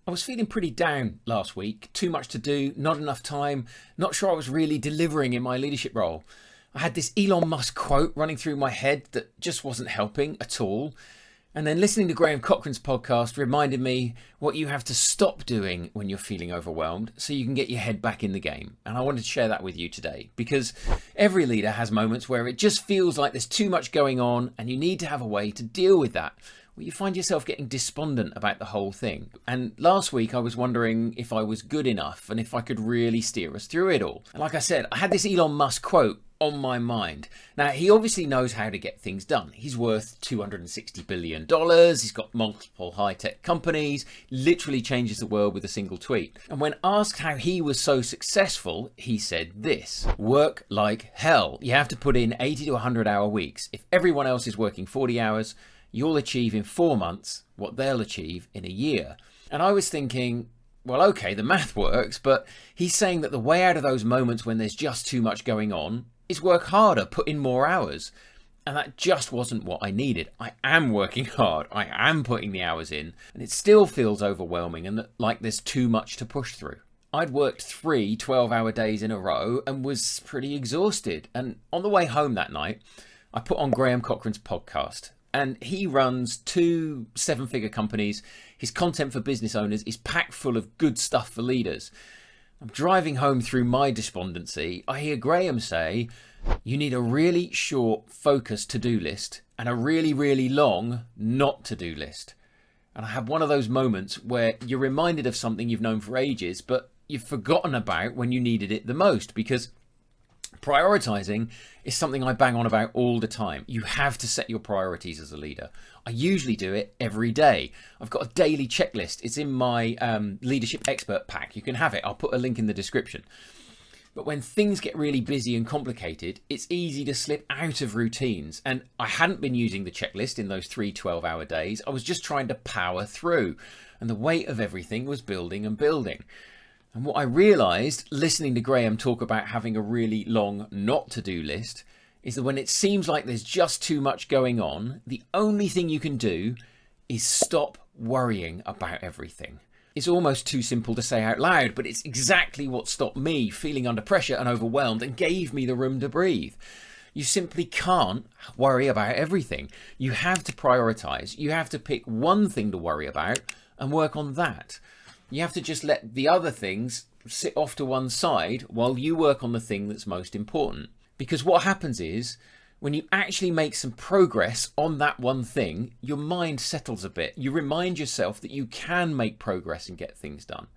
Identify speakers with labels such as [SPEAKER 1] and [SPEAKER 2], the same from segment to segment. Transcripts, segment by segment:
[SPEAKER 1] I was feeling pretty down last week. Too much to do, not enough time, not sure I was really delivering in my leadership role. I had this Elon Musk quote running through my head that just wasn't helping at all. And then listening to Graham Cochrane's podcast reminded me what you have to stop doing when you're feeling overwhelmed so you can get your head back in the game. And I wanted to share that with you today because every leader has moments where it just feels like there's too much going on and you need to have a way to deal with that. Well, you find yourself getting despondent about the whole thing. And last week I was wondering if I was good enough and if I could really steer us through it all. And like I said, I had this Elon Musk quote on my mind. Now, he obviously knows how to get things done. He's worth $260 billion. He's got multiple high-tech companies, literally changes the world with a single tweet. And when asked how he was so successful, he said this: work like hell. You have to put in 80 to 100-hour weeks. If everyone else is working 40 hours, you'll achieve in 4 months what they'll achieve in a year. And I was thinking, well, okay, the math works, but he's saying that the way out of those moments when there's just too much going on is work harder, put in more hours. And that just wasn't what I needed. I am working hard, I am putting the hours in, and it still feels overwhelming and like there's too much to push through. I'd worked 3 12-hour days in a row and was pretty exhausted. And on the way home that night, I put on Graham Cochrane's podcast. And he runs 2 7-figure companies. His content for business owners is packed full of good stuff for leaders. I'm driving home through my despondency. I hear Graham say, you need a really short, focused to-do list and a really, really long not to-do list. And I have one of those moments where you're reminded of something you've known for ages, but you've forgotten about when you needed it the most, because prioritizing is something I bang on about all the time. You have to set your priorities as a leader. I usually do it every day. I've got a daily checklist. It's in my leadership expert pack. You can have it. I'll put a link in the description. But when things get really busy and complicated, it's easy to slip out of routines. And I hadn't been using the checklist in those 3 12-hour days. I was just trying to power through. And the weight of everything was building and building. And what I realised, listening to Graham talk about having a really long not to-do list, is that when it seems like there's just too much going on, the only thing you can do is stop worrying about everything. It's almost too simple to say out loud, but it's exactly what stopped me feeling under pressure and overwhelmed and gave me the room to breathe. You simply can't worry about everything. You have to prioritise. You have to pick one thing to worry about and work on that. You have to just let the other things sit off to one side while you work on the thing that's most important. Because what happens is, when you actually make some progress on that one thing, your mind settles a bit. You remind yourself that you can make progress and get things done.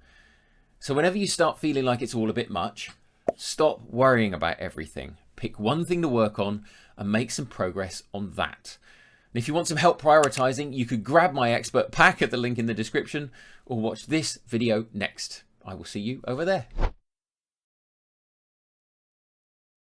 [SPEAKER 1] So whenever you start feeling like it's all a bit much, stop worrying about everything. Pick one thing to work on and make some progress on that. And if you want some help prioritizing, you could grab my expert pack at the link in the description or watch this video next. I will see you over there.